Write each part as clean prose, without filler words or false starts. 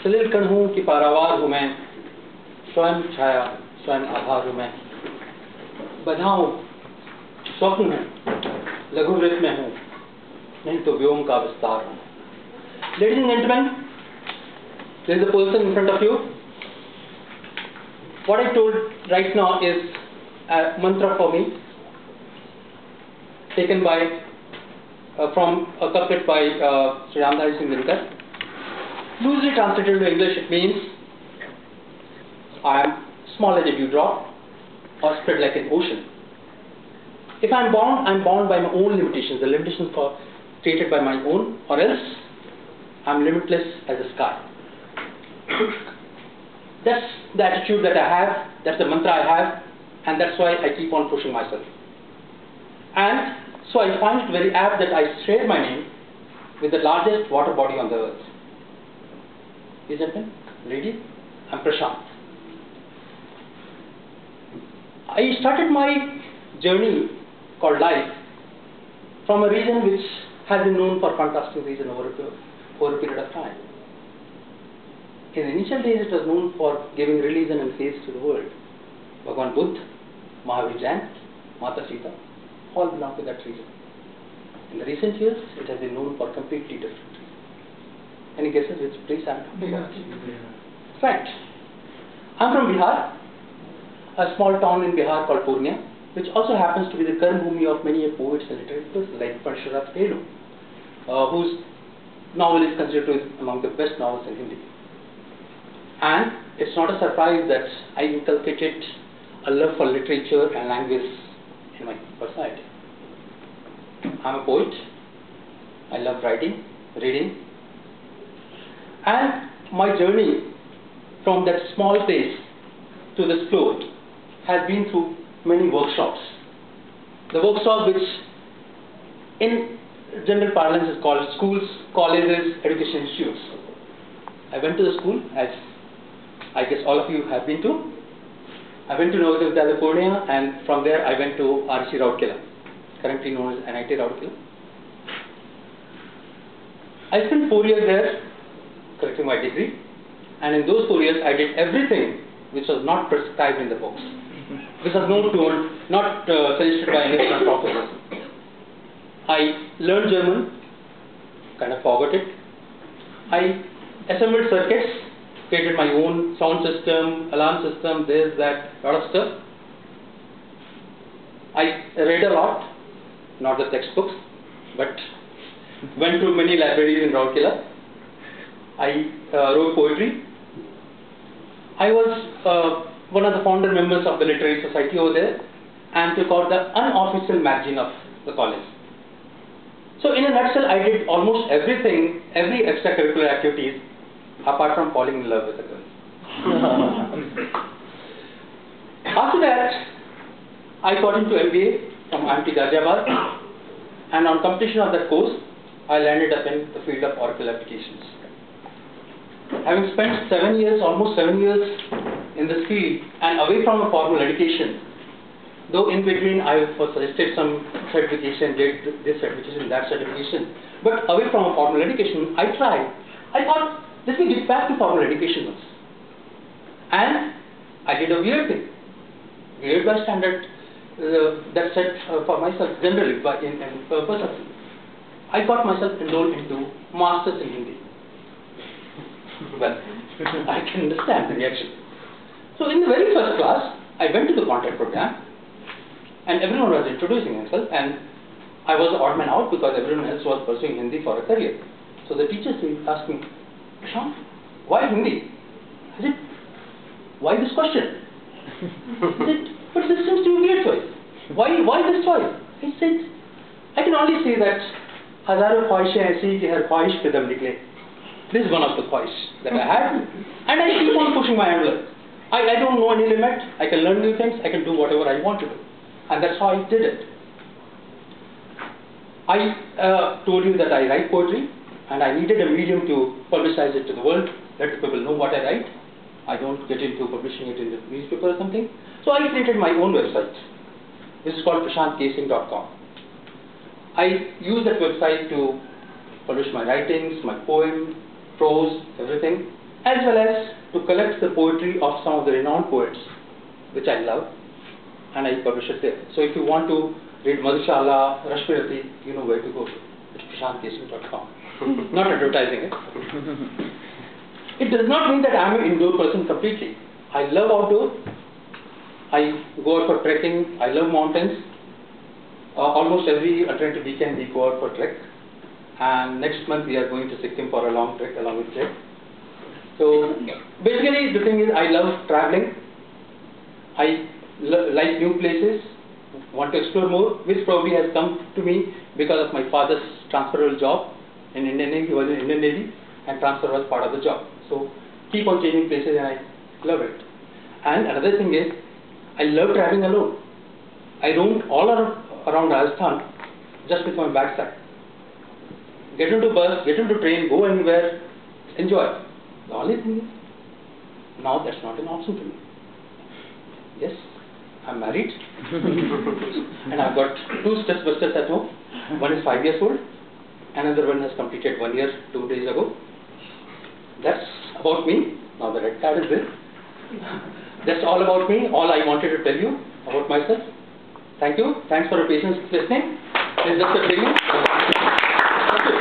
सलिल कण हूँ कि पारावार हूँ मैं, स्वयं छाया स्वयं आधार हूँ मैं, बधाऊँ स्वप्न हूँ, लघु वृत्त में हूँ, नहीं तो व्योम का विस्तार हूँ. Ladies and gentlemen, there is a person in front of you. What I told right now is a mantra for me, taken by from a couplet by Sri Ramdhari Singh Dinkar. Loosely translated to English, it means I am small as a dewdrop or spread like an ocean. If I am bound by my own limitations, the limitations created by my own, or else I am limitless as the sky. That's the attitude that I have, that's the mantra I have, and that's why I keep on pushing myself. And so I find it very apt that I share my name with the largest water body on the earth. Isn't it? Ladies, I'm Prashant. I started my journey called life from a region which has been known for fantastic reason over a period of time. In the initial days, it was known for giving religion and faith to the world. Bhagwan Buddha, Mahavir Jain, Mata Sita, all belong to that region. In the recent years, it has been known for completely different. Any guesses which place I'm talking about? Right. I'm from Bihar, a small town in Bihar called Purnia, which also happens to be the Karm Bhumi of many poets and literators like Parashurat Renu, whose novel is considered to be among the best novels in Hindi. And it's not a surprise that I inculcated a love for literature and language in my personality. I'm a poet. I love writing, reading. And my journey from that small place to this float has been through many workshops. The workshop which in general parlance is called schools, colleges, education institutes. I went to the school, as I guess all of you have been to. I went to Navodaya Vidyalaya Purnia, and from there I went to RC Rourkela, currently known as NIT Rourkela. I spent 4 years there collecting my degree, and in those 4 years I did everything which was not prescribed in the books, which was not suggested by any of my professors. I learned German, kind of forgot it. I assembled circuits, created my own sound system, alarm system, this, that, lot of stuff. I read a lot, not the textbooks, but went to many libraries in Rourkela. I wrote poetry. I was one of the founder members of the literary society over there and took out the unofficial magazine of the college. So in a nutshell, I did almost everything, every extracurricular activities, apart from falling in love with a girl. After that, I got into MBA from IMT Ghaziabad, and on completion of that course, I landed up in the field of Oracle applications. Having spent 7 years, almost 7 years in this field and away from a formal education, though in between I was suggested some certification, did this certification, that certification, but away from a formal education, I tried. I thought, let me get back to formal education once. And I did a weird thing, weird by standard, that said for myself generally, but in purpose of it. I got myself enrolled into Masters in Hindi. Well, I can understand the reaction. So in the very first class, I went to the contact program, and everyone was introducing himself, and I was the odd man out because everyone else was pursuing Hindi for a career. So the teachers asked me, Prashant, why Hindi? I said, why this question? He said, but this seems to be a weird choice. Why this choice? He said, I can only say that हजारों ख्वाहिशें ऐसी कि हर ख्वाहिश पे दम निकले. This is one of the ख्वाहिश that I had, and I keep on pushing my envelope. I don't know any limit. I can learn new things. I can do whatever I want to do, and that's how I did it. I told you that I write poetry, and I needed a medium to publicize it to the world, let the people know what I write. I don't get into publishing it in the newspaper or something. So I created my own website. This is called prashantkasing.com. I use that website to publish my writings, my poem, prose, everything. as well as to collect the poetry of some of the renowned poets, which I love, and I publish it there. So if you want to read Madhushala, Rashmirati, you know where to go. It's prashantkesam.com. Not advertising it. It does not mean that I am an indoor person completely. I love outdoor. I go out for trekking. I love mountains. Almost every alternative weekend we go out for trek. And next month we are going to Sikkim for a long trek along with Jay. So basically the thing is, I love traveling. I like new places, want to explore more, which probably has come to me because of my father's transferable job in Indian Navy. He was in Indian Navy and transfer was part of the job. So keep on changing places and I love it. And another thing is, I love traveling alone. I roam all around Rajasthan just with my backside. Get into bus, get into train, go anywhere, enjoy. The only thing is, now that's not an option to me. Yes, I'm married and I've got 2 stress busters at home. One is 5 years old, another one has completed 1 year 2 days ago. That's about me. Now the red card is there. That's all about me, all I wanted to tell you about myself. Thank you. Thanks for your patience listening. This is just a beginning. Thank you.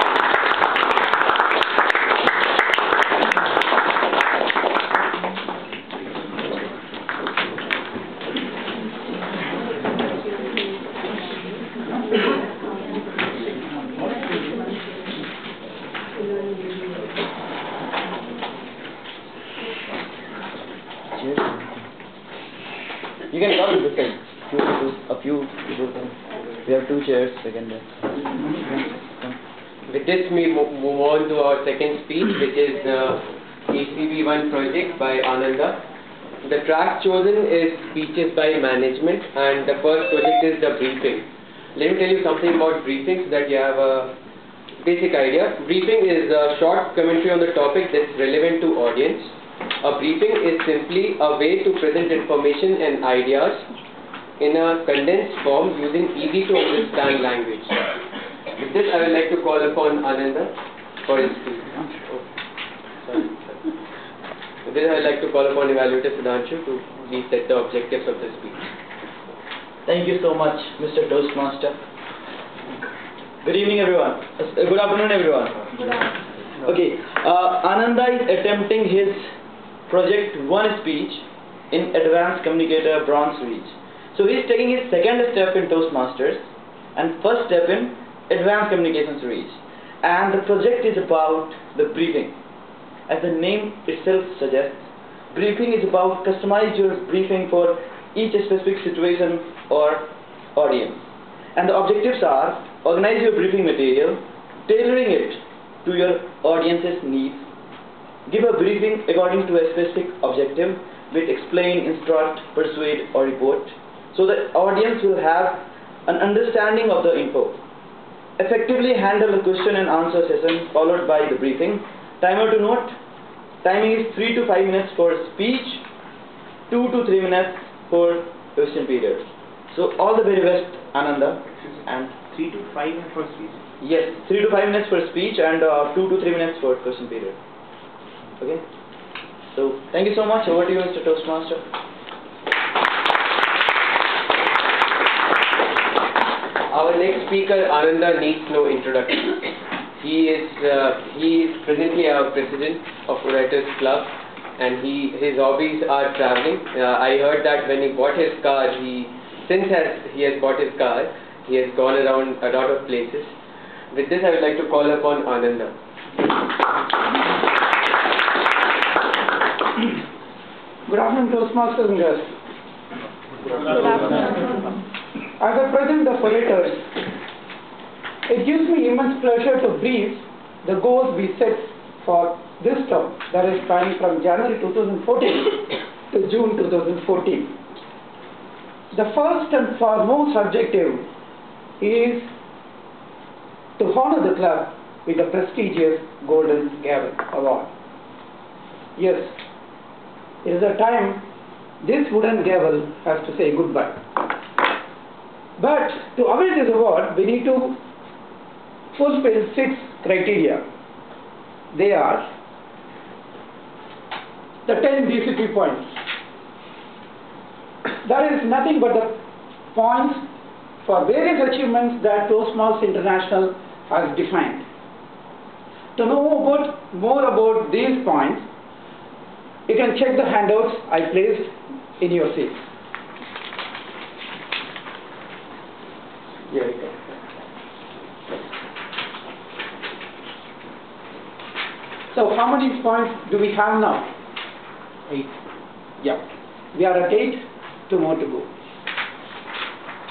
You can come this side. A few people can. We have 2 chairs. We can With this, we move on to our second speech, which is the ECB1 project by Ananda. The track chosen is speeches by management, and the first project is the briefing. Let me tell you something about briefing so that you have a basic idea. Briefing is a short commentary on the topic that's relevant to audience. A briefing is simply a way to present information and ideas in a condensed form using easy to understand language. With this, I would like to call upon Ananda for his speech. With this, I would like to call upon Evaluator Sudhanshu to please set the objectives of the speech. Thank you so much, Mr. Toastmaster. Good evening, everyone. Good afternoon, everyone. Okay, Ananda is attempting his Project 1 speech in Advanced Communicator Bronze Reach. So he is taking his second step in Toastmasters and first step in Advanced Communications Reach. And the project is about the briefing. As the name itself suggests, briefing is about customize your briefing for each specific situation or audience. And the objectives are organize your briefing material, tailoring it to your audience's needs, give a briefing according to a specific objective with explain, instruct, persuade or report, so the audience will have an understanding of the info. Effectively handle a question and answer session followed by the briefing. Timer to note, timing is 3 to 5 minutes for speech, 2 to 3 minutes for question period. So all the very best, Ananda. And 3 to 5 minutes for speech? Yes, 3 to 5 minutes for speech and 2 to 3 minutes for question period. Okay? So, thank you so much. Over to you, Mr. Toastmaster. Our next speaker, Ananda, needs no introduction. He is presently our president of Writers Club, and his hobbies are traveling. I heard that when he bought his car, he has bought his car, he has gone around a lot of places. With this, I would like to call upon Ananda. Good afternoon, Toastmasters and guests. Good afternoon. As I present the pollators, it gives me immense pleasure to brief the goals we set for this term, that is spanning from January 2014 to June 2014. The first and foremost objective is to honor the club with the prestigious Golden Gavel Award. Yes, it is a time this wooden gavel has to say goodbye. But to avail this award, we need to fulfill 6 criteria. They are: the 10 DCP points. That is nothing but the points for various achievements that Toastmasters International has defined. To know more about these points, you can check the handouts I placed in your seats. Here we go. So how many points do we have now? 8. Yeah. We are at 8. 2 more to go.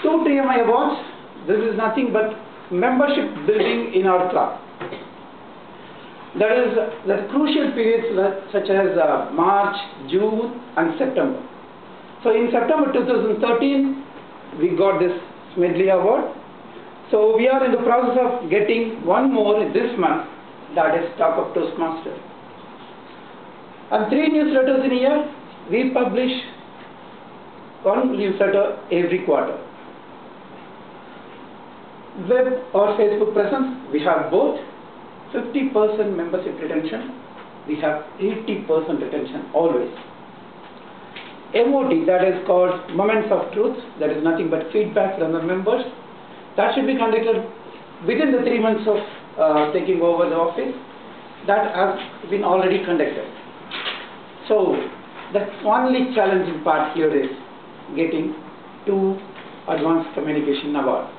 2 TMI awards. This is nothing but membership building in our club. That is the crucial periods such as March, June and September. So in September 2013, we got this Smedley Award. So we are in the process of getting one more this month, that is Talk of Toastmaster. And 3 newsletters in a year. We publish 1 newsletter every quarter. Web or Facebook presence, we have both. 50% membership retention, we have 80% retention always. MOT, that is called Moments of Truth, that is nothing but feedback from the members. That should be conducted within the 3 months of taking over the office. That has been already conducted. So the only challenging part here is getting 2 advanced communication awards.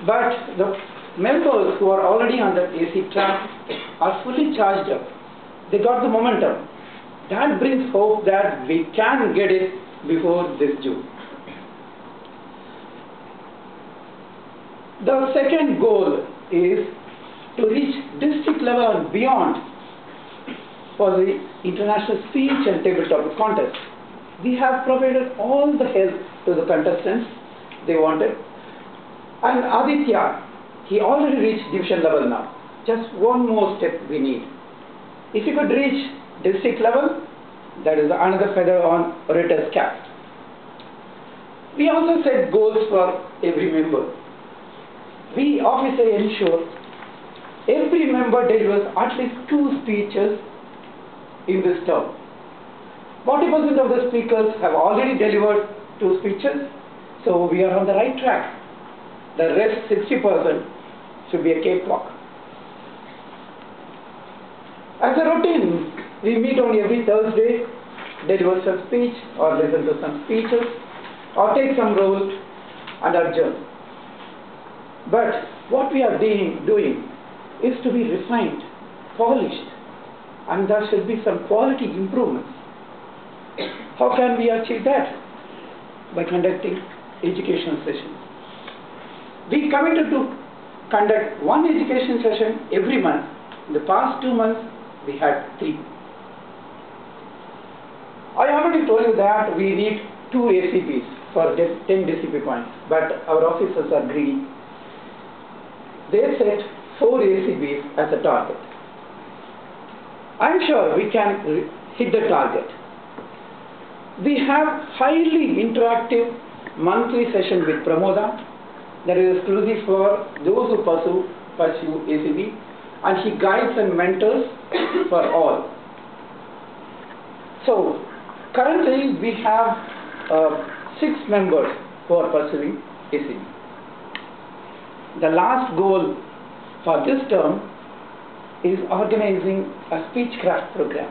But the members who are already on the AC track are fully charged up. They got the momentum. That brings hope that we can get it before this June. The second goal is to reach district level and beyond for the international speech and tabletop contest. We have provided all the help to the contestants they wanted. And Aditya, he already reached division level now. Just one more step we need. If you could reach district level, that is another feather on orator's cap. We also set goals for every member. We obviously ensure every member delivers at least 2 speeches in this term. 40% of the speakers have already delivered 2 speeches, so we are on the right track. The rest 60% should be a cakewalk. As a routine, we meet on every Thursday, deliver some speech or listen to some speeches or take some roles and adjourn. But what we are doing is to be refined, polished, and there should be some quality improvements. How can we achieve that? By conducting educational sessions. We committed to conduct 1 education session every month. In the past 2 months, we had 3. I already told you that we need 2 ACPs for 10 DCP points, but our officers are greedy. They set 4 ACPs as a target. I am sure we can hit the target. We have highly interactive monthly session with Pramoda that is exclusive for those who pursue ACP, and he guides and mentors for all. So currently we have 6 members who are pursuing ACP. The last goal for this term is organizing a Speechcraft program.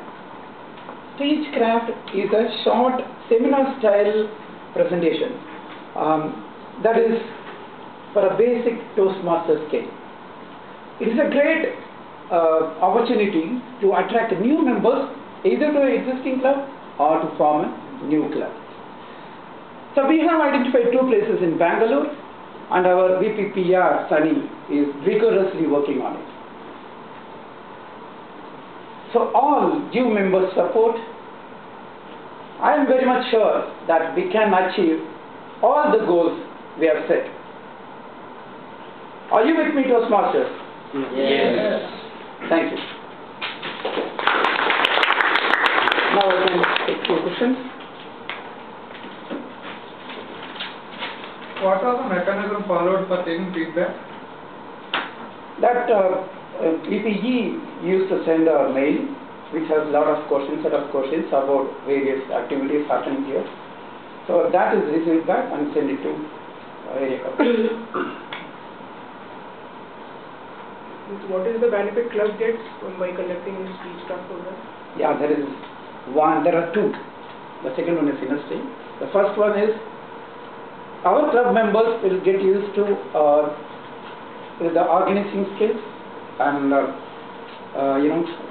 Speechcraft is a short seminar style presentation that is for a basic Toastmaster scale. It is a great opportunity to attract new members either to an existing club or to form a new club. So we have identified 2 places in Bangalore, and our VPPR, Sunny, is vigorously working on it. So all due members' support, I am very much sure that we can achieve all the goals we have set. Are you with me, Toastmasters? Yes. Thank you. Now I can take 2 questions. What are the mechanism followed for taking feedback? That VPG used to send a mail which has a lot of questions, set of questions about various activities happening here. So that is received back and send it to area committee. What is the benefit club gets by conducting this speech talk program? Yeah, there is one. There are two. The second one is industry. The first one is our club members will get used to the organizing skills, and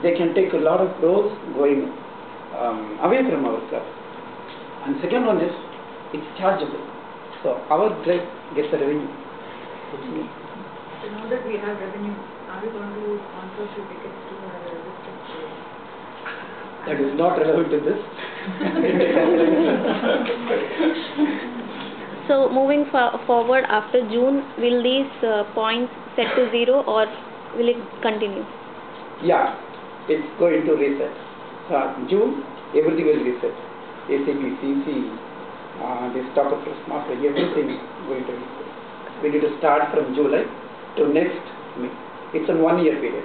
they can take a lot of roles going away from our club. And second one is it's chargeable, so our club gets the revenue. So now that we have revenue, are we going to sponsor few tickets to our district? That is not relevant to this. So moving forward after June, will these points set to 0 or will it continue? Yeah, it's going to reset. June, everything will reset. ACB, CC, the stock of master, everything is going to reset. We need to start from July to next May. It's a 1 year period.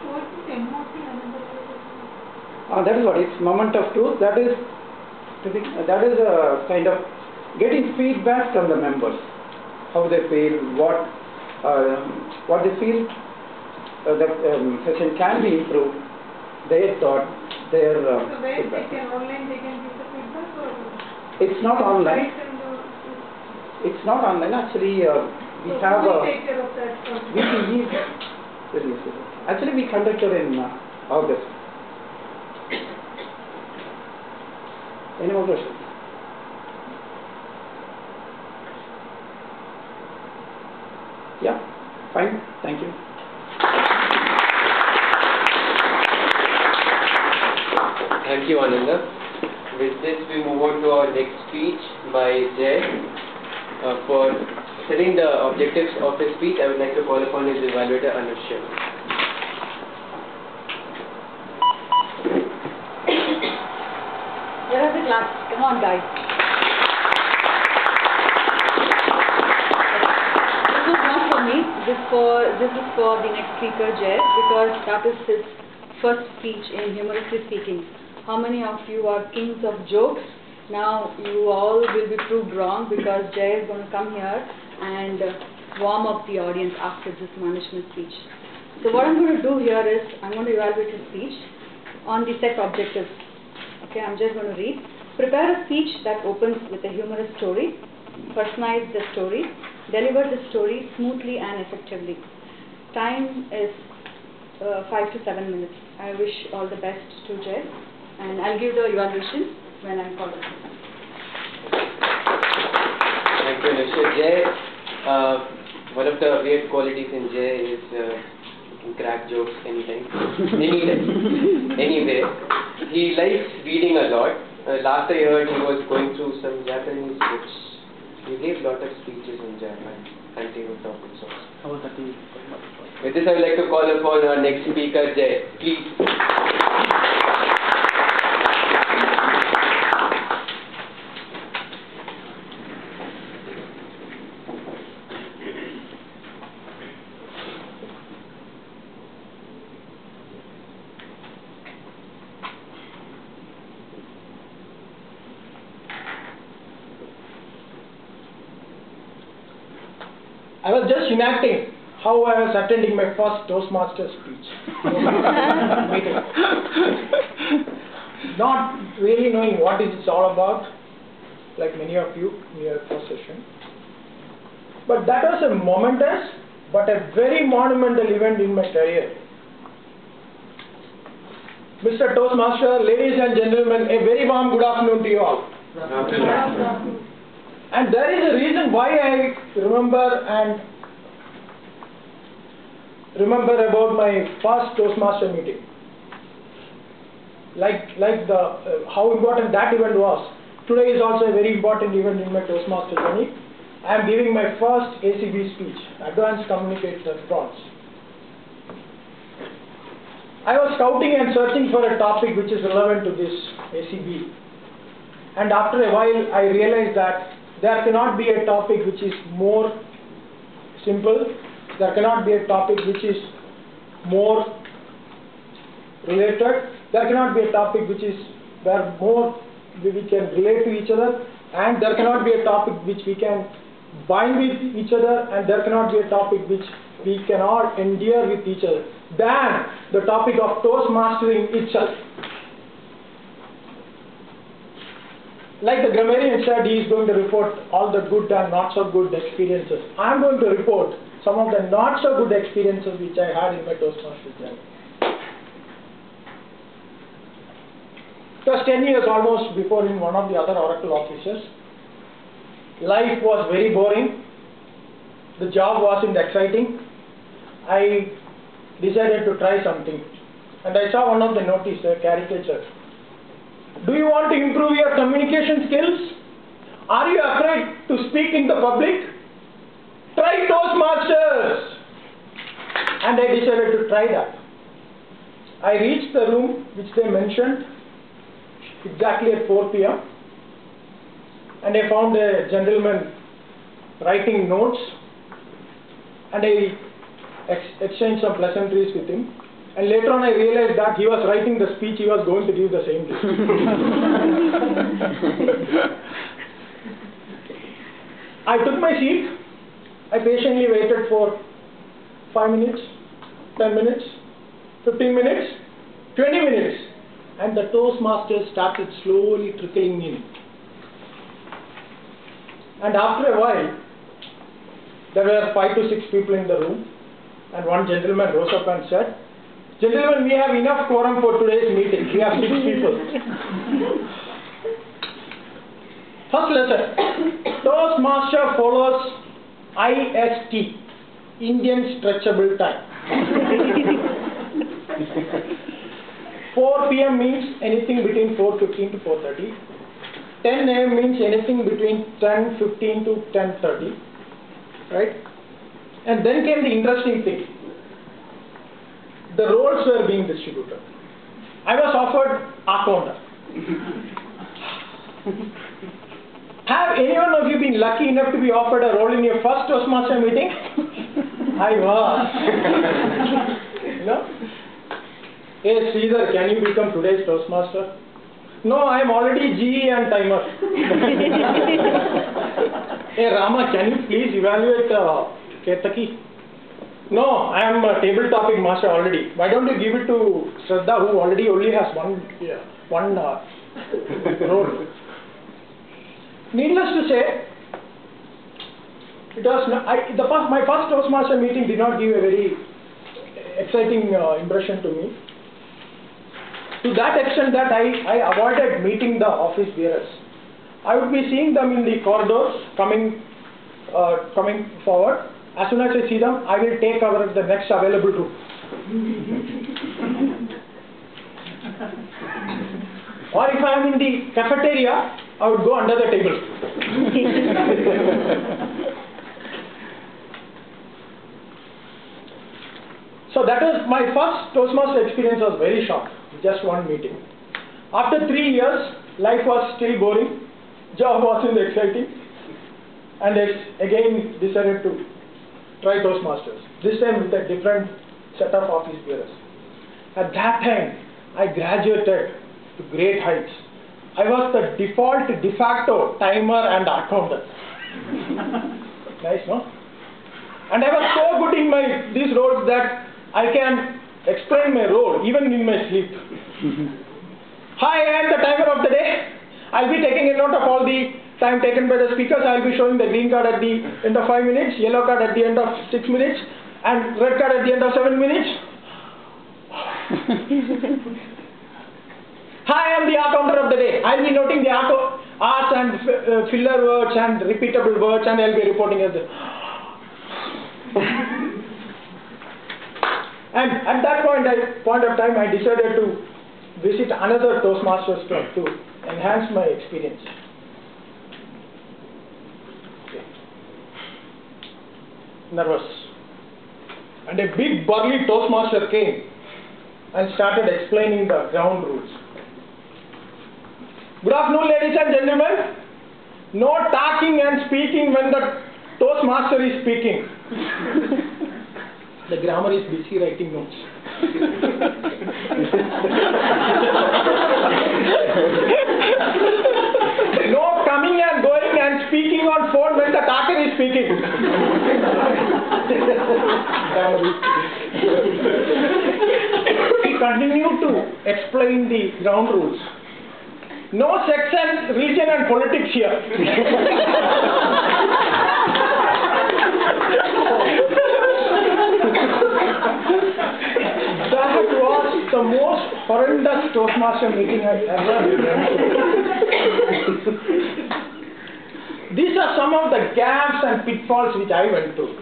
What is MOT? That is what it's moment of truth. That is a kind of getting feedback from the members, how they feel, what they feel that session can be improved, their thought, their So where feedback. they can online they can give the feedback or? It's not online. Right, and It's not online. Actually, we so have who a will take care of that first? VPE releases. Actually, we conducted in August. Any more questions? Yeah, fine. Thank you. Thank you, Ananda. With this, we move on to our next speech by Jay. For setting the objectives of his speech, I would like to call upon his evaluator, Anush Sharma. Where are the claps? Come on, guys. This was not for me. This is for the next speaker, Jay, because that is his first speech in humorously speaking. How many of you are kings of jokes? Now you all will be proved wrong because Jay is going to come here and warm up the audience after this management speech. So what I'm going to do here is I'm going to evaluate his speech on the set objectives. Okay, I'm just going to read. Prepare a speech that opens with a humorous story. Personalize the story. Deliver the story smoothly and effectively. Time is 5 to 7 minutes. I wish all the best to Jay, and I'll give the evaluation when I'm called. Thank you, Anush. Jay, one of the weird qualities in Jay is he can crack jokes anytime, anytime, anywhere. He likes reading a lot. Last I heard he was going through some Japanese books. He gave a lot of speeches in Japan and he was talking songs. With this, I would like to call upon our next speaker, Jay. Please. I was just enacting how I was attending my first Toastmaster speech. Meeting. Not really knowing what is it all about, like many of you in your first session. But that was a momentous but a very monumental event in my career. Mr. Toastmaster, ladies and gentlemen, a very warm good afternoon to you all. And there is a reason why I remember about my first Toastmaster meeting. How important that event was. Today is also a very important event in my Toastmaster journey. I am giving my first ACB speech, Advanced Communication Bronze. I was scouting and searching for a topic which is relevant to this ACB. And after a while, I realized that there cannot be a topic which is more simple. There cannot be a topic which is more related. There cannot be a topic which is where more we can relate to each other, and there cannot be a topic which we can bind with each other, and there cannot be a topic which we cannot endure with each other than the topic of Toastmastering itself. Like the grammarian said, he is going to report all the good and not so good experiences. I am going to report some of the not so good experiences which I had in my Toastmasters journey. It was 10 years almost before in one of the other Oracle offices. Life was very boring. The job wasn't exciting. I decided to try something. And I saw one of the notice, a caricature. Do you want to improve your communication skills? Are you afraid to speak in the public? Try Toastmasters! And I decided to try that. I reached the room which they mentioned exactly at 4 p.m. and I found a gentleman writing notes, and I exchanged some pleasantries with him, and later on I realized that he was writing the speech he was going to give the same day. I took my seat. I patiently waited for 5 minutes, 10 minutes, 15 minutes, 20 minutes, and the Toastmasters started slowly trickling in. And after a while, there were 5 to 6 people in the room, and one gentleman rose up and said, "Gentlemen, we have enough quorum for today's meeting. We have 6 people." First lesson, Toastmaster follows IST, Indian Stretchable Time. 4 p.m. means anything between 4:15 to 4:30. 10 a.m. means anything between 10:15 to 10:30. Right? And then came the interesting thing. The roles were being distributed. I was offered accountant. Have any one of you been lucky enough to be offered a role in your first Toastmaster meeting? I was. No? Hey Sridhar, can you become today's Toastmaster? No, I am already GE and timer. Hey Rama, can you please evaluate Ketaki? No, I am a table topic master already. Why don't you give it to Shraddha, who already only has one role? Needless to say, it was my first Toastmaster meeting did not give a very exciting impression to me. To that extent that I avoided meeting the office bearers. I would be seeing them in the corridors coming forward. As soon as I see them, I will take over the next available room. Or if I am in the cafeteria, I would go under the table. So that was my first Toastmaster experience. Was very short, just one meeting. After 3 years, life was still boring, job wasn't exciting, and I again decided to try Toastmasters, this time with a different set of office bearers. At that time, I graduated to great heights. I was the default de facto timer and accountant. Nice, no? And I was so good in these roles that I can explain my role even in my sleep. Hi, I am the timer of the day. I'll be taking a note of all the time taken by the speakers. I'll be showing the green card at the end of 5 minutes, yellow card at the end of 6 minutes, and red card at the end of 7 minutes. Hi, I am the accountant of the day. I'll be noting the arts and filler words and repeatable words, and I'll be reporting as the. And at that point of time, I decided to visit another Toastmasters club to enhance my experience. Okay. Nervous. And a big burly Toastmaster came and started explaining the ground rules. Good afternoon, ladies and gentlemen. No talking and speaking when the Toastmaster is speaking. The grammar is busy writing notes. No coming and going and speaking on phone when the talker is speaking. We continue to explain the ground rules. No sex and religion and politics here. That was the most horrendous Toastmaster meeting I've ever been to. These are some of the gaps and pitfalls which I went through.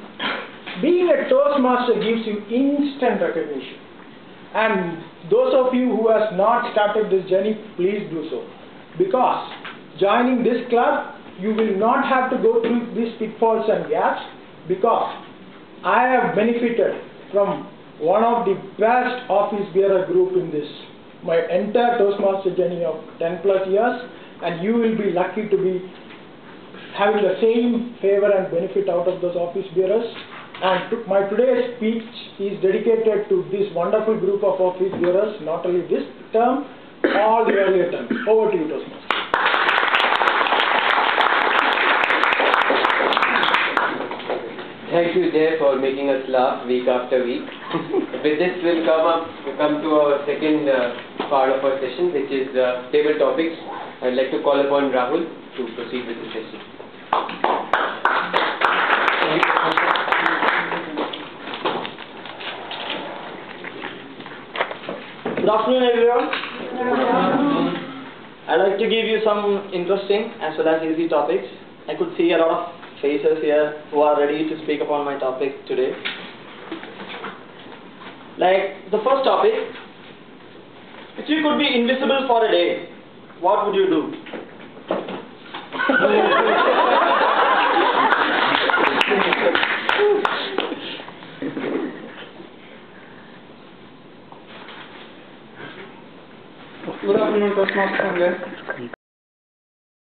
Being a Toastmaster gives you instant recognition. And those of you who has not started this journey, please do so. Because joining this club, you will not have to go through these pitfalls and gaps, because I have benefited from one of the best office bearer group in this, my entire Toastmaster journey of 10 plus years, and you will be lucky to be having the same favor and benefit out of those office bearers. And my today's speech is dedicated to this wonderful group of office bearers, not only this term, all the earlier terms. Over to you, Toastmaster. Thank you, Jay, for making us laugh week after week. With this, we'll come to our second part of our session, which is table topics. I'd like to call upon Rahul to proceed with the session. Good afternoon, everyone. I'd like to give you some interesting as well as easy topics. I could see a lot of faces here who are ready to speak upon my topic today. Like the first topic, if you could be invisible for a day, what would you do? Good afternoon, Toastmaster.